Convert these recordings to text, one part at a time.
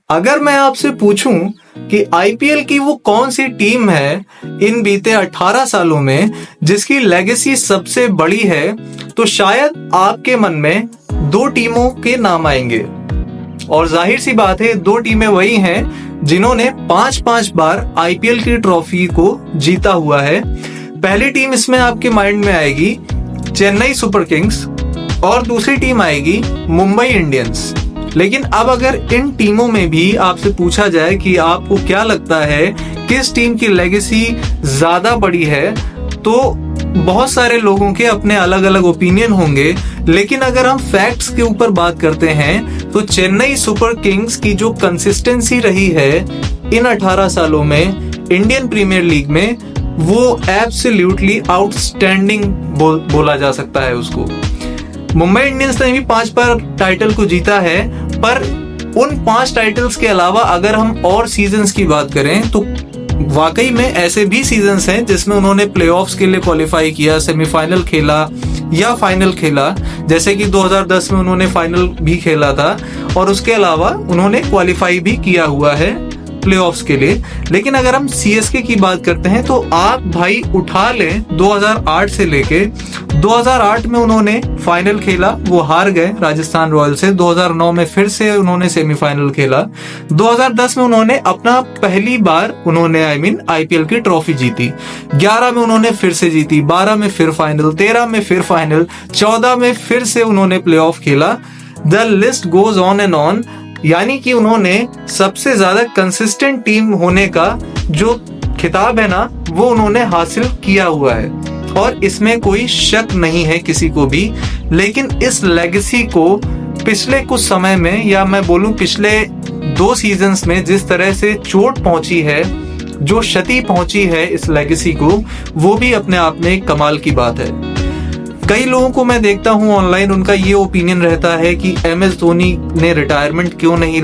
अगर मैं आपसे पूछूं कि आईपीएल की वो कौन सी टीम है इन बीते 18 सालों में जिसकी लेगेसी सबसे बड़ी है, तो शायद आपके मन में दो टीमों के नाम आएंगे। और जाहिर सी बात है, दो टीमें वही हैं जिन्होंने 5-5 बार आईपीएल की ट्रॉफी को जीता हुआ है। पहली टीम इसमें आपके माइंड में आएगी चेन्नई सुपर किंग्स और दूसरी टीम आएगी मुंबई इंडियंस। लेकिन अब अगर इन टीमों में भी आपसे पूछा जाए कि आपको क्या लगता है किस टीम की लेगेसी ज्यादा बड़ी है, तो बहुत सारे लोगों के अपने अलग अलग ओपिनियन होंगे। लेकिन अगर हम फैक्ट्स के ऊपर बात करते हैं तो चेन्नई सुपर किंग्स की जो कंसिस्टेंसी रही है इन 18 सालों में इंडियन प्रीमियर लीग में, वो एब्सोल्युटली आउटस्टैंडिंग बोला जा सकता है उसको। मुंबई इंडियंस ने भी 5 बार टाइटल को जीता है, पर उन 5 टाइटल्स के अलावा अगर हम और सीजन्स की बात करें तो वाकई में ऐसे भी सीजन्स हैं जिसमें उन्होंने प्लेऑफ्स के लिए क्वालिफाई किया, सेमीफाइनल खेला या फाइनल खेला, जैसे कि 2010 में उन्होंने फाइनल भी खेला था और उसके अलावा उन्होंने क्वालिफाई भी किया हुआ है प्लेऑफ्स के लिए। लेकिन अगर हम सीएसके की बात करते हैं तो आप भाई उठा लें 2008 से लेके 2008 में उन्होंने फाइनल खेला, वो हार गए राजस्थान रॉयल्स से। 2009 में फिर से उन्होंने सेमीफाइनल खेला। 2010 में उन्होंने अपना पहली बार आईपीएल की ट्रॉफी जीती। 11 में उन्होंने फिर से जीती, 12 में फिर फाइनल, 13 में फिर फाइनल, 14 में फिर से उन्होंने प्लेऑफ खेला। The list goes on and on. यानी कि उन्होंने सबसे ज्यादा कंसिस्टेंट टीम होने का जो खिताब है ना, वो उन्होंने हासिल किया हुआ है और इसमें कोई शक नहीं है किसी को भी। लेकिन इस लेगेसी को पिछले कुछ समय में, या मैं बोलूं पिछले 2 सीजन्स में, जिस तरह से चोट पहुंची है, जो क्षति पहुंची है इस लेगेसी को, वो भी अपने आप में एक कमाल की बात है। कई लोगों को मैं देखता हूं ऑनलाइन, उनका ये ओपिनियन रहता है कि एमएस धोनी ने रिटायरमेंट क्यों नहीं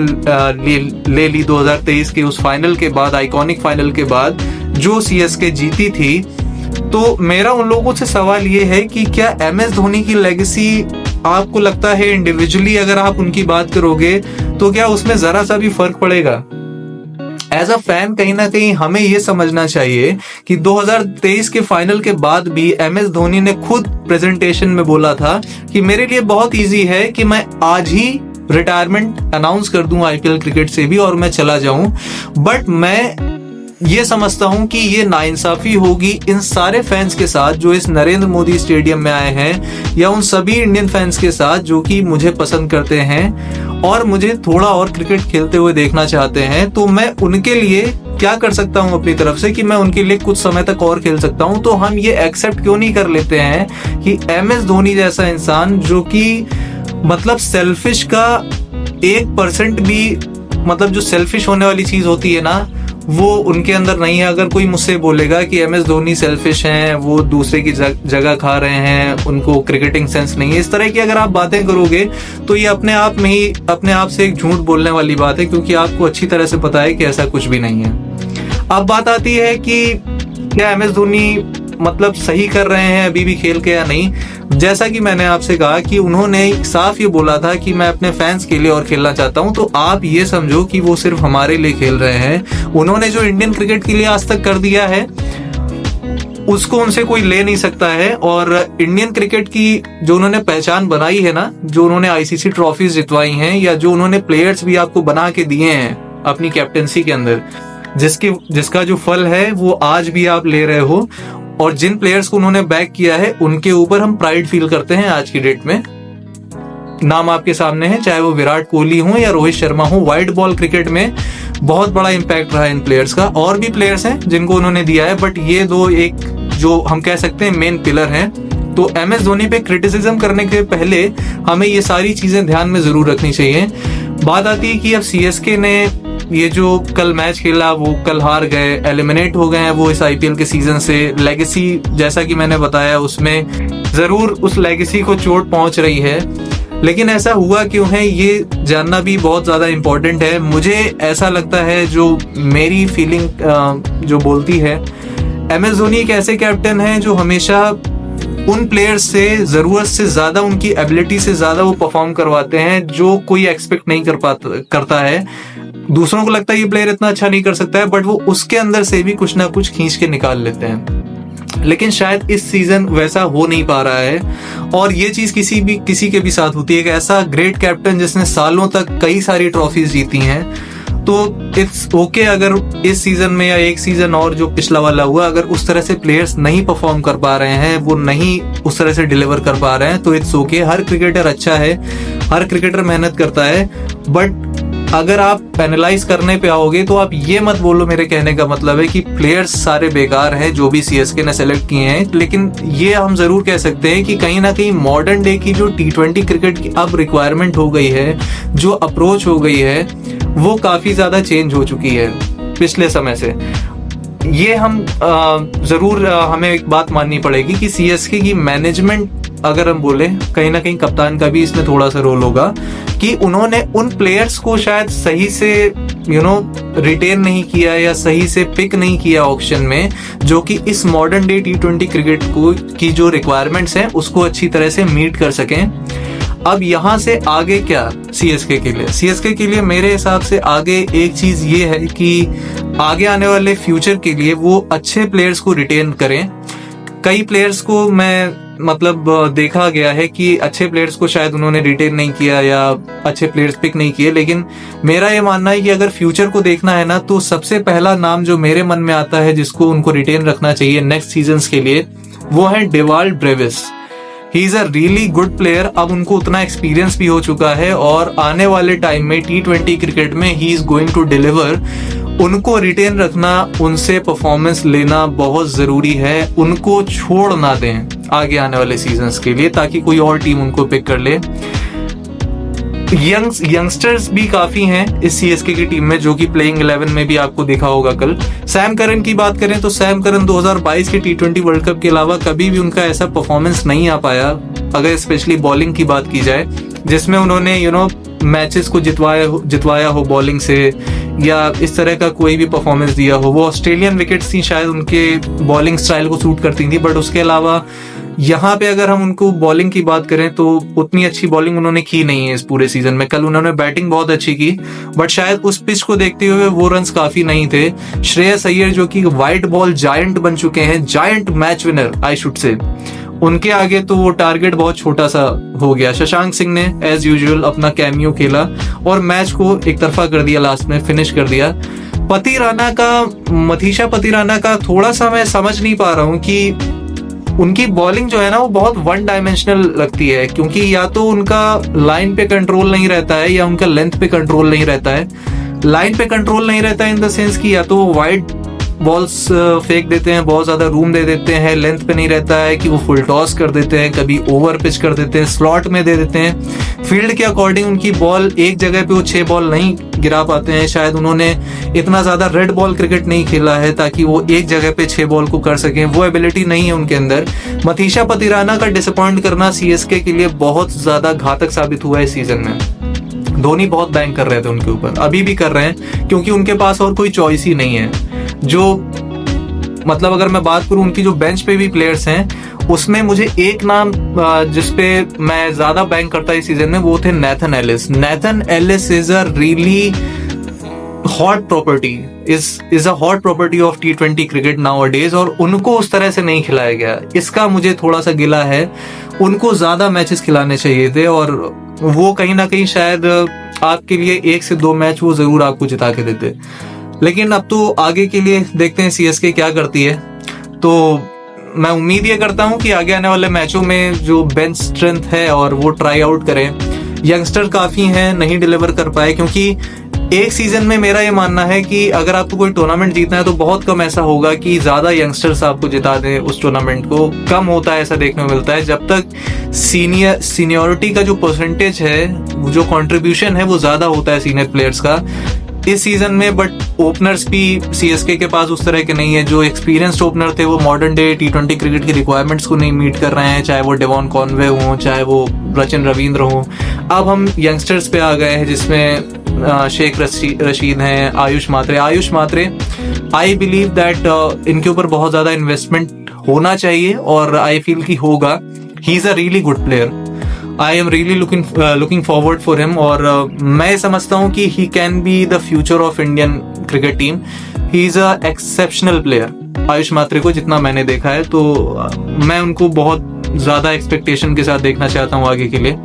ले ली 2023 के उस फाइनल के बाद, आइकॉनिक फाइनल के बाद जो सीएसके जीती थी। तो मेरा उन लोगों से सवाल ये है कि क्या एमएस धोनी की लेगेसी आपको लगता है इंडिविजुअली अगर आप उनकी बात करोगे तो क्या उसमें जरा सा भी फर्क पड़ेगा? एज अ फैन कहीं ना कहीं हमें ये समझना चाहिए कि 2023 के फाइनल के बाद भी एमएस धोनी ने खुद प्रेजेंटेशन में बोला था कि मेरे लिए बहुत इजी है कि मैं आज ही रिटायरमेंट अनाउंस कर दूं आईपीएल क्रिकेट से भी और मैं चला जाऊं। बट मैं ये समझता हूं कि ये नाइंसाफी होगी इन सारे फैंस के साथ जो इस नरेंद्र मोदी स्टेडियम में आए हैं, या उन सभी इंडियन फैंस के साथ जो कि मुझे पसंद करते हैं और मुझे थोड़ा और क्रिकेट खेलते हुए देखना चाहते हैं। तो मैं उनके लिए क्या कर सकता हूं अपनी तरफ से कि मैं उनके लिए कुछ समय तक और खेल सकता हूं। तो हम ये एक्सेप्ट क्यों नहीं कर लेते हैं कि एमएस धोनी जैसा इंसान, जो कि मतलब सेल्फिश का 1% भी, मतलब जो सेल्फिश होने वाली चीज होती है ना, वो उनके अंदर नहीं है। अगर कोई मुझसे बोलेगा कि एमएस धोनी सेल्फिश हैं, वो दूसरे की जगह खा रहे हैं, उनको क्रिकेटिंग सेंस नहीं है, इस तरह की अगर आप बातें करोगे तो ये अपने आप में ही अपने आप से एक झूठ बोलने वाली बात है, क्योंकि आपको अच्छी तरह से पता है कि ऐसा कुछ भी नहीं है। अब बात आती है कि क्या एमएस धोनी मतलब सही कर रहे हैं अभी भी खेल के या नहीं। जैसा कि मैंने आपसे कहा कि उन्होंने साफ ये बोला था कि मैं अपने फैंस के लिए और खेलना चाहता हूं, तो आप ये समझो कि वो सिर्फ हमारे लिए खेल रहे हैं। उन्होंने जो इंडियन क्रिकेट के लिए आज तक कर दिया है उसको उनसे कोई ले नहीं सकता है। और इंडियन क्रिकेट की जो उन्होंने पहचान बनाई है ना, जो उन्होंने आईसीसी ट्रॉफीज जितवाई हैं, या जो उन्होंने प्लेयर्स भी आपको बना के दिए हैं अपनी कैप्टेंसी के अंदर, जिसका जो फल है वो आज भी आप ले रहे हो, और जिन प्लेयर्स को उन्होंने बैक किया है उनके ऊपर हम प्राइड फील करते हैं आज की डेट में। नाम आपके सामने है, चाहे वो विराट कोहली हो या रोहित शर्मा हो। वाइड बॉल क्रिकेट में बहुत बड़ा इम्पैक्ट रहा है इन प्लेयर्स का। और भी प्लेयर्स हैं जिनको उन्होंने दिया है, बट ये दो एक जो हम कह सकते हैं मेन पिलर हैं। तो एमएस धोनी पे क्रिटिसिज्म करने के पहले हमें ये सारी चीजें ध्यान में जरूर रखनी चाहिए। बात आती है कि अब सीएसके ने ये जो कल मैच खेला वो कल हार गए, एलिमिनेट हो गए हैं वो इस आईपीएल के सीजन से। लेगेसी जैसा कि मैंने बताया उसमें जरूर उस लेगेसी को चोट पहुंच रही है, लेकिन ऐसा हुआ क्यों है ये जानना भी बहुत ज्यादा इम्पोर्टेंट है। मुझे ऐसा लगता है, जो मेरी फीलिंग जो बोलती है, एमएस धोनी एक ऐसे कैप्टन है जो हमेशा उन प्लेयर्स से जरूरत से ज्यादा, उनकी एबिलिटी से ज्यादा वो परफॉर्म करवाते हैं जो कोई एक्सपेक्ट नहीं करता है। दूसरों को लगता है ये प्लेयर इतना अच्छा नहीं कर सकता है, बट वो उसके अंदर से भी कुछ ना कुछ खींच के निकाल लेते हैं। लेकिन शायद इस सीजन वैसा हो नहीं पा रहा है, और ये चीज किसी के भी साथ होती है। एक ऐसा ग्रेट कैप्टन जिसने सालों तक कई सारी ट्रॉफीज जीती हैं, तो इट्स ओके अगर इस सीजन में या एक सीजन और जो पिछला वाला हुआ, अगर उस तरह से प्लेयर्स नहीं परफॉर्म कर पा रहे हैं, वो नहीं उस तरह से डिलीवर कर पा रहे हैं, तो इट्स ओके। हर क्रिकेटर अच्छा है, हर क्रिकेटर मेहनत करता है, बट अगर आप एनालाइज करने पे आओगे तो आप ये मत बोलो, मेरे कहने का मतलब है कि प्लेयर्स सारे बेकार हैं जो भी सीएसके ने सेलेक्ट किए हैं। लेकिन ये हम जरूर कह सकते हैं कि कहीं ना कहीं मॉडर्न डे की जो T20 क्रिकेट की अब रिक्वायरमेंट हो गई है, जो अप्रोच हो गई है, वो काफी ज्यादा चेंज हो चुकी है पिछले समय से। ये हम जरूर हमें एक बात माननी पड़ेगी कि सीएसके की मैनेजमेंट, अगर हम बोले, कहीं ना कहीं कप्तान का भी इसमें थोड़ा सा रोल होगा कि उन्होंने उन प्लेयर्स को शायद सही से रिटेन नहीं किया या सही से पिक नहीं किया ऑक्शन में, जो कि इस मॉडर्न डे T20 क्रिकेट को की जो रिक्वायरमेंट्स हैं उसको अच्छी तरह से मीट कर सकें। अब यहाँ से आगे क्या सीएसके के लिए मेरे हिसाब से आगे एक चीज ये है कि आगे आने वाले फ्यूचर के लिए वो अच्छे प्लेयर्स को रिटेन करें। कई प्लेयर्स को मैं देखा गया है कि अच्छे प्लेयर्स को शायद उन्होंने रिटेन नहीं किया या अच्छे प्लेयर्स पिक नहीं किए, लेकिन मेरा ये मानना है कि अगर फ्यूचर को देखना है ना, तो सबसे पहला नाम जो मेरे मन में आता है जिसको उनको रिटेन रखना चाहिए नेक्स्ट सीजन्स के लिए, वो है Dewald Brevis. He is a really good player. अब उनको उतना एक्सपीरियंस भी हो चुका है और आने वाले टाइम में T20 क्रिकेट में he is going to deliver. उनको रिटेन रखना, उनसे परफॉर्मेंस लेना बहुत जरूरी है। उनको छोड़ ना दें आगे आने वाले सीजन्स के लिए, ताकि कोई और टीम उनको पिक कर ले। यंगस्टर्स भी काफी हैं इस सीएसके की टीम में, जो कि प्लेइंग 11 में भी आपको देखा होगा कल। सैम करन की बात करें तो सैम करन 2022 के T20 वर्ल्ड कप के अलावा कभी भी उनका ऐसा परफॉर्मेंस नहीं आ पाया, अगर स्पेशली बॉलिंग की बात की जाए, जिसमें उन्होंने मैचेस को जितवाया हो बॉलिंग से, या इस तरह का कोई भी परफॉर्मेंस दिया हो। वो ऑस्ट्रेलियन विकेट्स थी, शायद उनके बॉलिंग स्टाइल को सूट करती थी, बट उसके अलावा यहाँ पे अगर हम उनको बॉलिंग की बात करें तो उतनी अच्छी बॉलिंग उन्होंने की नहीं है इस पूरे सीजन में। कल उन्होंने बैटिंग बहुत अच्छी की, बट शायद उस पिच को देखते हुए वो रन्स काफी नहीं थे। श्रेयस अय्यर जो कि व्हाइट बॉल जायंट बन चुके हैं, giant match winner I should say, उनके आगे तो वो टारगेट बहुत छोटा सा हो गया। शशांक सिंह ने एज यूजुअल अपना कैमियो खेला और मैच को एक तरफा कर दिया, लास्ट में फिनिश कर दिया। मथीशा पतिराना का थोड़ा सा मैं समझ नहीं पा रहा हूँ कि उनकी बॉलिंग जो है ना, वो बहुत वन डायमेंशनल लगती है, क्योंकि या तो उनका लाइन पे कंट्रोल नहीं रहता है या उनका लेंथ पे कंट्रोल नहीं रहता है। लाइन पे कंट्रोल नहीं रहता है इन द सेंस कि या तो वो वाइड बॉल्स फेंक देते हैं, बहुत ज्यादा रूम दे देते हैं। लेंथ पे नहीं रहता है कि वो फुल टॉस कर देते हैं, कभी ओवर पिच कर देते हैं, स्लॉट में दे देते हैं। फील्ड के अकॉर्डिंग उनकी बॉल एक जगह पे वो 6 बॉल नहीं गिरा पाते हैं। शायद उन्होंने इतना ज्यादा रेड बॉल क्रिकेट नहीं खेला है ताकि वो एक जगह पे 6 बॉल को कर सकें, वो एबिलिटी नहीं है उनके अंदर। मथीशा पतिराना का डिसअपॉइंट करना सीएसके के लिए बहुत ज्यादा घातक साबित हुआ है इस सीजन में। धोनी बहुत बैंक कर रहे थे उनके ऊपर, अभी भी कर रहे हैं, क्योंकि उनके पास और कोई चॉइस ही नहीं है। जो अगर मैं बात करूं उनकी जो बेंच पे भी प्लेयर्स हैं, उसमें मुझे एक नाम जिसपे मैं ज्यादा बैंक करता इस सीजन में, वो थे Nathan Ellis. Nathan Ellis is a really hot property, is a hot property of T20 cricket nowadays, और उनको उस तरह से नहीं खिलाया गया। इसका मुझे थोड़ा सा गिला है। उनको ज्यादा मैचेस खिलाने चाहिए थे, और वो कहीं ना कहीं शायद आपके लिए 1 से 2 मैच वो जरूर आपको जिता के देते। लेकिन अब तो आगे के लिए देखते हैं सीएसके क्या करती है। तो मैं उम्मीद ये करता हूं कि आगे आने वाले मैचों में जो बेंच स्ट्रेंथ है और वो ट्राई आउट करें। यंगस्टर काफी हैं, नहीं डिलीवर कर पाए, क्योंकि एक सीजन में मेरा ये मानना है कि अगर आपको कोई टूर्नामेंट जीतना है तो बहुत कम ऐसा होगा कि ज्यादा यंगस्टर्स आपको जिता दें उस टूर्नामेंट को। कम होता है, ऐसा देखने को मिलता है। जब तक सीनियरिटी का जो परसेंटेज है, जो कंट्रीब्यूशन है, वो ज्यादा होता है सीनियर प्लेयर्स का इस सीजन में। बट ओपनर्स भी सीएसके के पास उस तरह के नहीं है। जो एक्सपीरियंस्ड ओपनर थे वो मॉडर्न डे T20 क्रिकेट की रिक्वायरमेंट्स को नहीं मीट कर रहे हैं, चाहे वो डेवॉन कॉनवे हो, चाहे वो रचिन रविंद्र हो। अब हम यंगस्टर्स पे आ गए हैं, जिसमें शेख रशीद हैं, आयुष मात्रे। आई बिलीव दैट इनके ऊपर बहुत ज्यादा इन्वेस्टमेंट होना चाहिए, और आई फील कि होगा। He is a really good player, I am really looking forward for him. और मैं समझता हूँ कि he can be the future of Indian cricket team. He is a exceptional player. Ayush Mhatre को जितना मैंने देखा है, तो मैं उनको बहुत ज्यादा एक्सपेक्टेशन के साथ देखना चाहता हूँ आगे के लिए।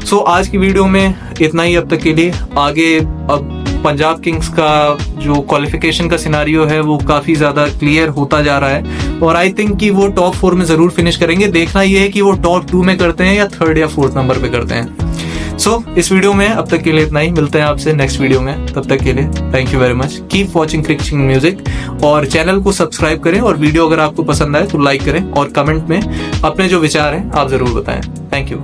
सो आज की वीडियो में इतना ही अब तक के लिए। आगे अब पंजाब किंग्स का जो क्वालिफिकेशन का सिनारियो है वो काफी ज्यादा क्लियर होता जा रहा है, और आई थिंक कि वो टॉप 4 में जरूर फिनिश करेंगे। देखना ये है कि वो टॉप 2 में करते हैं या 3rd या 4th नंबर पे करते हैं। सो इस वीडियो में अब तक के लिए इतना ही। मिलते हैं आपसे नेक्स्ट वीडियो में, तब तक के लिए thank you very much. Keep watching cricket music, और चैनल को सब्सक्राइब करें, और वीडियो अगर आपको पसंद आए तो लाइक करें, और कमेंट में अपने जो विचार हैं आप जरूर बताएं। Thank you.